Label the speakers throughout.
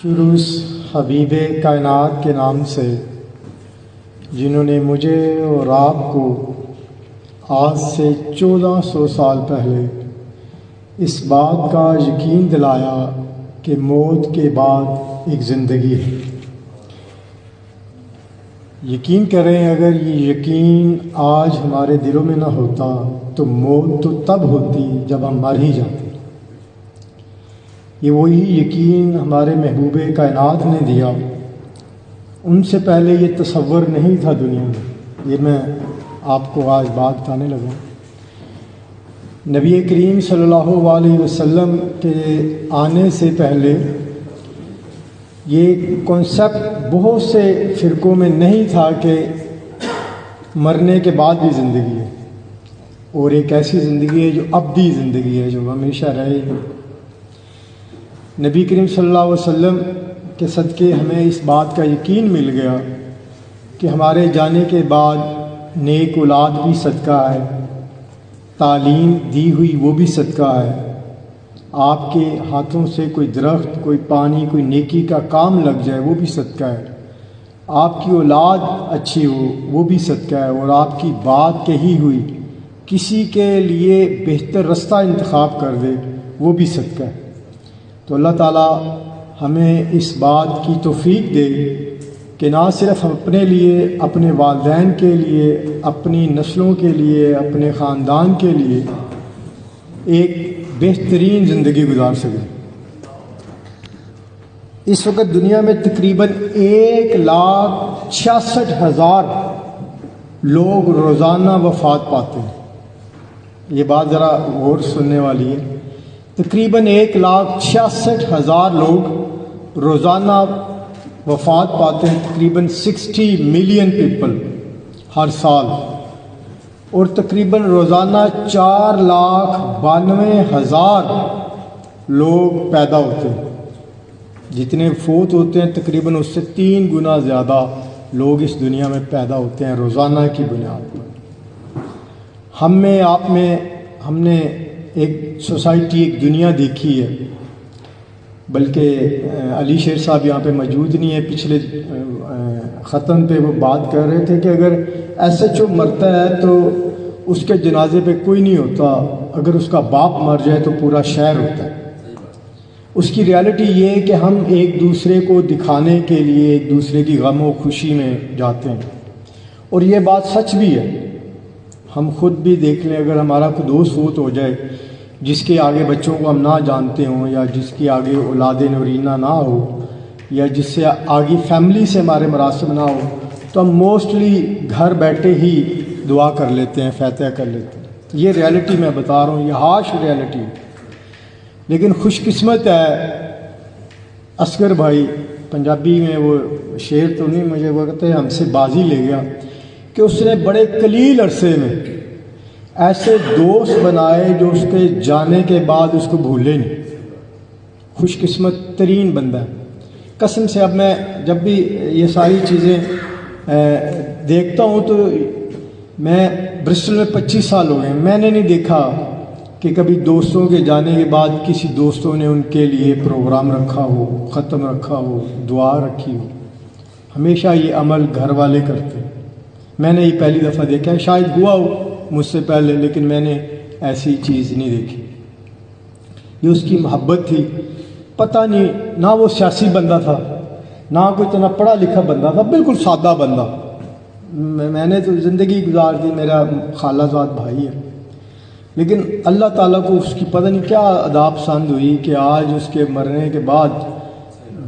Speaker 1: شروع حبیب کائنات کے نام سے جنہوں نے مجھے اور آپ کو آج سے 1400 سال پہلے اس بات کا یقین دلایا کہ موت کے بعد ایک زندگی ہے۔ یقین کریں، اگر یہ یقین آج ہمارے دلوں میں نہ ہوتا تو موت تو تب ہوتی جب ہم مر ہی جاتے۔ یہ وہی یقین ہمارے محبوب کائنات نے دیا، ان سے پہلے یہ تصور نہیں تھا دنیا میں۔ یہ میں آپ کو آج بات بتانے لگا۔ نبی کریم صلی اللہ علیہ وسلم کے آنے سے پہلے یہ کنسیپٹ بہت سے فرقوں میں نہیں تھا کہ مرنے کے بعد بھی زندگی ہے، اور ایک ایسی زندگی ہے جو ابدی زندگی ہے، جو ہمیشہ رہے گی۔ نبی کریم صلی اللہ علیہ وسلم کے صدقے ہمیں اس بات کا یقین مل گیا کہ ہمارے جانے کے بعد نیک اولاد بھی صدقہ ہے، تعلیم دی ہوئی وہ بھی صدقہ ہے، آپ کے ہاتھوں سے کوئی درخت، کوئی پانی، کوئی نیکی کا کام لگ جائے وہ بھی صدقہ ہے، آپ کی اولاد اچھی ہو وہ بھی صدقہ ہے، اور آپ کی بات کہی ہوئی کسی کے لیے بہتر رستہ انتخاب کر دے وہ بھی صدقہ ہے۔ تو اللہ تعالیٰ ہمیں اس بات کی توفیق دے کہ نہ صرف ہم اپنے لیے، اپنے والدین کے لیے، اپنی نسلوں کے لیے، اپنے خاندان کے لیے ایک بہترین زندگی گزار سکیں۔ اس وقت دنیا میں تقریباً 1,66,000 لوگ روزانہ وفات پاتے ہیں۔ یہ بات ذرا غور سننے والی ہے۔ تقریباً 1,66,000 لوگ روزانہ وفات پاتے ہیں، تقریباً 60 ملین پیپل ہر سال، اور تقریباً روزانہ 4,92,000 لوگ پیدا ہوتے ہیں۔ جتنے فوت ہوتے ہیں تقریباً اس سے 3 گنا زیادہ لوگ اس دنیا میں پیدا ہوتے ہیں روزانہ کی بنیاد پر۔ ہم میں، آپ میں، ہم نے ایک سوسائٹی، ایک دنیا دیکھی ہے، بلکہ علی شیر صاحب یہاں پہ موجود نہیں ہے، پچھلے ختم پہ وہ بات کر رہے تھے کہ اگر ایس ایچ او مرتا ہے تو اس کے جنازے پہ کوئی نہیں ہوتا، اگر اس کا باپ مر جائے تو پورا شہر ہوتا ہے۔ اس کی ریالٹی یہ ہے کہ ہم ایک دوسرے کو دکھانے کے لیے ایک دوسرے کی غم و خوشی میں جاتے ہیں، اور یہ بات سچ بھی ہے۔ ہم خود بھی دیکھ لیں، اگر ہمارا کوئی دوست فوت ہو جائے جس کے آگے بچوں کو ہم نہ جانتے ہوں، یا جس کی آگے اولاد نورینہ نہ ہو، یا جس سے آگے فیملی سے ہمارے مراسم نہ ہو، تو ہم موسٹلی گھر بیٹھے ہی دعا کر لیتے ہیں، فاتحہ کر لیتے ہیں۔ یہ ریالٹی میں بتا رہا ہوں، یہ ہارش ریالٹی ہے۔ لیکن خوش قسمت ہے اصغر بھائی، پنجابی میں وہ شعر تو نہیں، مجھے وہ کہتے ہیں ہم سے بازی لے گیا، کہ اس نے بڑے قلیل عرصے میں ایسے دوست بنائے جو اس کے جانے کے بعد اس کو بھولے نہیں۔ خوش قسمت ترین بندہ ہے قسم سے۔ اب میں جب بھی یہ ساری چیزیں دیکھتا ہوں تو میں برسٹل میں 25 سال ہو گئے، میں نے نہیں دیکھا کہ کبھی دوستوں کے جانے کے بعد کسی دوستوں نے ان کے لیے پروگرام رکھا ہو، ختم رکھا ہو، دعا رکھی ہو۔ ہمیشہ یہ عمل گھر والے کرتے ہیں۔ میں نے یہ پہلی دفعہ دیکھا ہے، شاید ہوا ہو مجھ سے پہلے، لیکن میں نے ایسی چیز نہیں دیکھی۔ یہ اس کی محبت تھی۔ پتہ نہیں، نہ وہ سیاسی بندہ تھا، نہ کوئی اتنا پڑھا لکھا بندہ تھا، بالکل سادہ بندہ۔ میں نے تو زندگی گزار دی، میرا خالہ زاد بھائی ہے، لیکن اللہ تعالیٰ کو اس کی پتہ نہیں کیا ادا پسند ہوئی کہ آج اس کے مرنے کے بعد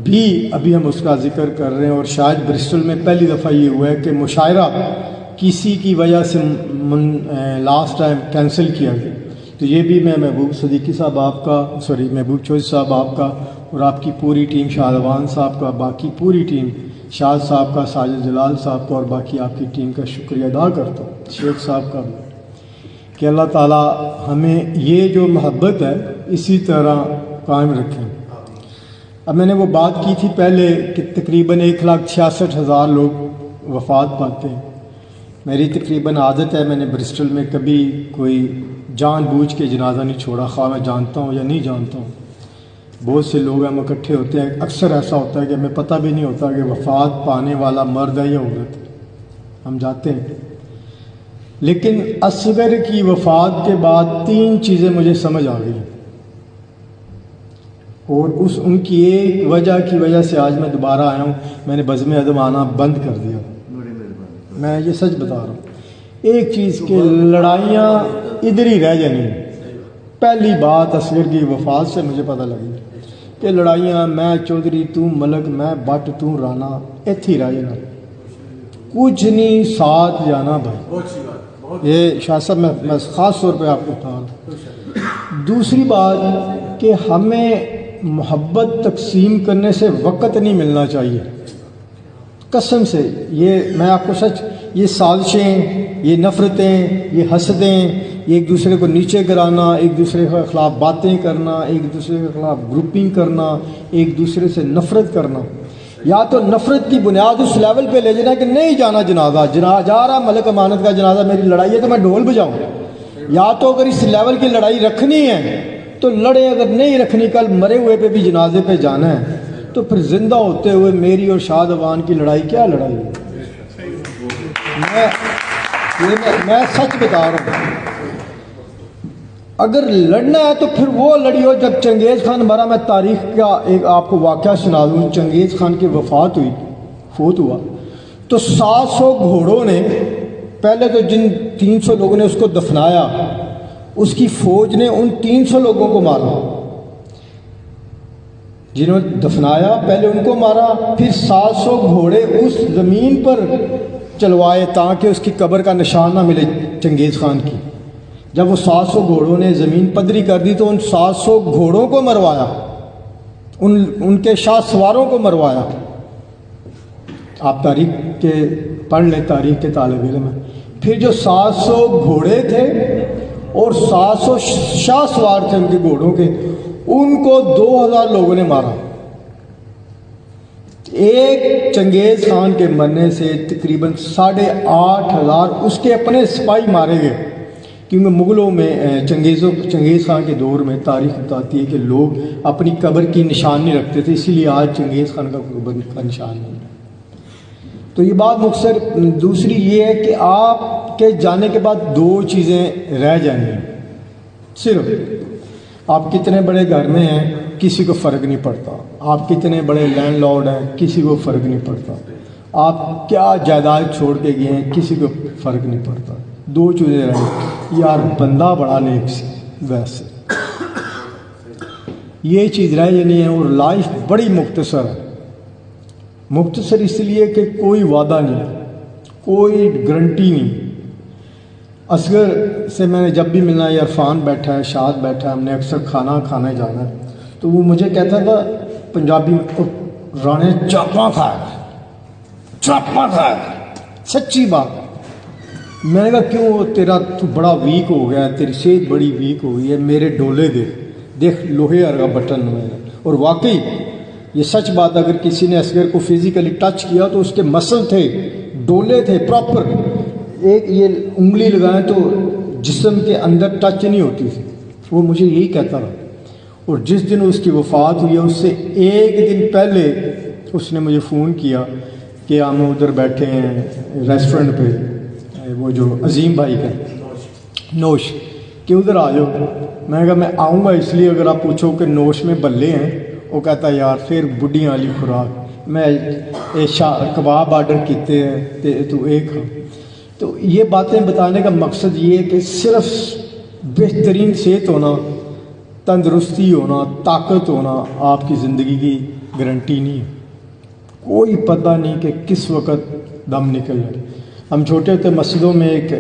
Speaker 1: بھی ابھی ہم اس کا ذکر کر رہے ہیں۔ اور شاید برسٹل میں پہلی دفعہ یہ ہوا ہے کہ مشاعرہ کسی کی وجہ سے لاسٹ ٹائم کینسل کیا گیا۔ تو یہ بھی میں محبوب صدیقی صاحب آپ کا، محبوب چوہدری صاحب آپ کا، اور آپ کی پوری ٹیم، شادوان صاحب کا، باقی پوری ٹیم، شاد صاحب کا، ساجد جلال صاحب کا، اور باقی آپ کی ٹیم کا شکریہ ادا کرتا ہوں، شیخ صاحب کا بھی، کہ اللہ تعالیٰ ہمیں یہ جو محبت ہے اسی طرح قائم رکھیں۔ اب میں نے وہ بات کی تھی پہلے کہ تقریباً 1,66,000 لوگ وفات پاتے ہیں۔ میری تقریباً عادت ہے، میں نے برسٹل میں کبھی کوئی جان بوجھ کے جنازہ نہیں چھوڑا، خواہ میں جانتا ہوں یا نہیں جانتا ہوں۔ بہت سے لوگ ہم اکٹھے ہوتے ہیں، اکثر ایسا ہوتا ہے کہ ہمیں پتہ بھی نہیں ہوتا کہ وفات پانے والا مرد ہے یا عورت ہے، ہم جاتے ہیں۔ لیکن اصغر کی وفات کے بعد 3 چیزیں مجھے سمجھ آ گئی، اور ان کی ایک وجہ کی وجہ سے آج میں دوبارہ آیا ہوں۔ میں نے بزم ادب آنا بند کر دیا، میں یہ سچ بتا رہا ہوں۔ ایک چیز کہ لڑائیاں ادھر ہی رہ جانی۔ پہلی بات اصغر کی وفات سے مجھے پتہ لگی کہ لڑائیاں میں چودھری تو ملک، میں بٹ تو رانا، ایتھی رہ جانا، کچھ نہیں ساتھ جانا بھائی۔ یہ شاہ صاحب میں خاص طور پہ آپ کو بتا رہا ہوں۔ دوسری بات کہ ہمیں محبت تقسیم کرنے سے وقت نہیں ملنا چاہیے، قسم سے۔ یہ میں آپ کو سچ، یہ سازشیں، یہ نفرتیں، یہ حسدیں، یہ ایک دوسرے کو نیچے گرانا، ایک دوسرے کے خلاف باتیں کرنا، ایک دوسرے کے خلاف گروپنگ کرنا، ایک دوسرے سے نفرت کرنا، یا تو نفرت کی بنیاد اس لیول پہ لے جانا کہ نہیں جانا جنازہ جا رہا ملک امانت کا جنازہ، میری لڑائی ہے تو میں ڈھول بجاؤں، یا تو اگر اس لیول کی لڑائی رکھنی ہے تو لڑے، اگر نہیں رکھنی کل مرے ہوئے پہ بھی جنازے پہ جانا ہے تو پھر زندہ ہوتے ہوئے میری اور شاد افغان کی لڑائی کیا لڑائی ہے؟ میں سچ بتا رہا ہوں۔ اگر لڑنا ہے تو پھر وہ لڑی ہو۔ جب چنگیز خان مرا، میں تاریخ کا ایک آپ کو واقعہ سنا دوں۔ چنگیز خان کی فوت ہوا تو 700 گھوڑوں نے، پہلے تو جن 300 لوگوں نے اس کو دفنایا، اس کی فوج نے ان 300 لوگوں کو مارا، جنہوں نے دفنایا پہلے ان کو مارا، پھر 700 گھوڑے اس زمین پر چلوائے تاکہ اس کی قبر کا نشان نہ ملے چنگیز خان کی۔ جب وہ 700 گھوڑوں نے زمین پدری کر دی تو ان 700 گھوڑوں کو مروایا، ان کے شاہ سواروں کو مروایا۔ آپ تاریخ کے پڑھ لیں، تاریخ کے طالب علم ہیں۔ پھر جو 700 گھوڑے تھے اور 700 شاہ سوار تھے ان کے گھوڑوں کے، ان کو 2000 لوگوں نے مارا۔ ایک چنگیز خان کے مرنے سے تقریباً 8500 اس کے اپنے سپاہی مارے گئے، کیونکہ مغلوں میں چنگیز خان کے دور میں تاریخ بتاتی ہے کہ لوگ اپنی قبر کی نشان نہیں رکھتے تھے، اسی لیے آج چنگیز خان کا قبر کا نشان نہیں ہے۔ تو یہ بات مختصر۔ دوسری یہ ہے کہ آپ کے جانے کے بعد 2 چیزیں رہ جائیں گی صرف۔ آپ کتنے بڑے گھر میں ہیں کسی کو فرق نہیں پڑتا، آپ کتنے بڑے لینڈ لارڈ ہیں کسی کو فرق نہیں پڑتا، آپ کیا جائیداد چھوڑ کے گئے ہیں کسی کو فرق نہیں پڑتا۔ 2 چیزیں رہیں، یار بندہ بڑا نیک سی، ویسے یہ چیز رہ جانی ہے۔ اور لائف بڑی مختصر ہے، مختصر اس لیے کہ کوئی وعدہ نہیں، کوئی گارنٹی نہیں۔ اصغر سے میں نے جب بھی ملنا، یا عرفان بیٹھا ہے، شاد بیٹھا ہے، ہم نے اکثر کھانا کھانے جانا ہے، تو وہ مجھے کہتا تھا پنجابی میں، رانے چاپاں کھایا، سچی بات۔ میں نے کہا کیوں، تو بڑا ویک ہو گیا ہے، تیری صحت بڑی ویک ہو گئی ہے، میرے ڈولے دیکھ لوہے کا بٹن میں۔ اور واقعی یہ سچ بات، اگر کسی نے اصغر کو فزیکلی ٹچ کیا تو اس کے مسل تھے، ڈولے تھے پراپر، ایک یہ انگلی لگائیں تو جسم کے اندر ٹچ نہیں ہوتی تھی۔ وہ مجھے یہی کہتا رہا۔ اور جس دن اس کی وفات ہوئی ہے اس سے 1 دن پہلے اس نے مجھے فون کیا کہ ہم ادھر بیٹھے ہیں ریسٹورنٹ پہ، وہ جو عظیم بھائی کا نوش، کہ ادھر آ جاؤ۔ میں نے کہا میں آؤں گا، اس لیے اگر آپ پوچھو کہ نوش میں بلے ہیں، وہ کہتا یار پھر بڈھیاں والی خوراک، میں کباب آرڈر کیتے ہیں تو ایک کھا۔ تو یہ باتیں بتانے کا مقصد یہ ہے کہ صرف بہترین صحت ہونا، تندرستی ہونا، طاقت ہونا آپ کی زندگی کی گارنٹی نہیں ہے۔ کوئی پتہ نہیں کہ کس وقت دم نکل جائے۔ ہم چھوٹے ہوتے مسجدوں میں ایک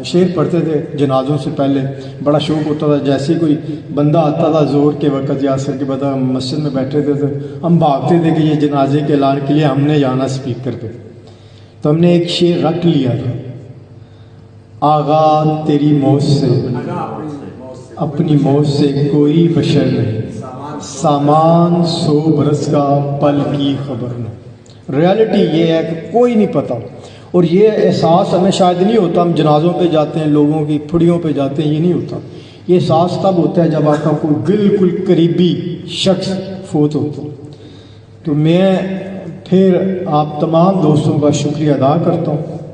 Speaker 1: شعر پڑھتے تھے جنازوں سے پہلے، بڑا شوق ہوتا تھا، جیسے کوئی بندہ آتا تھا زور کے وقت یا عصر کے بعد، ہم مسجد میں بیٹھے تھے تو ہم بھاگتے تھے کہ یہ جنازے کے اعلان کے لیے ہم نے جانا اسپیکر پہ۔ تو ہم نے ایک شعر رکھ لیا تھا، آغا تیری موت سے اپنی موت سے کوئی بشر نہیں، سامان 100 برس کا پل کی خبر نہیں۔ ریالٹی یہ ہے کہ کوئی نہیں پتہ، اور یہ احساس ہمیں شاید نہیں ہوتا۔ ہم جنازوں پہ جاتے ہیں، لوگوں کی پھڑیوں پہ جاتے ہیں، یہ نہیں ہوتا۔ یہ احساس تب ہوتا ہے جب آپ کا کوئی بالکل قریبی شخص فوت ہوتا ہے۔ تو میں پھر آپ تمام دوستوں کا شکریہ ادا کرتا ہوں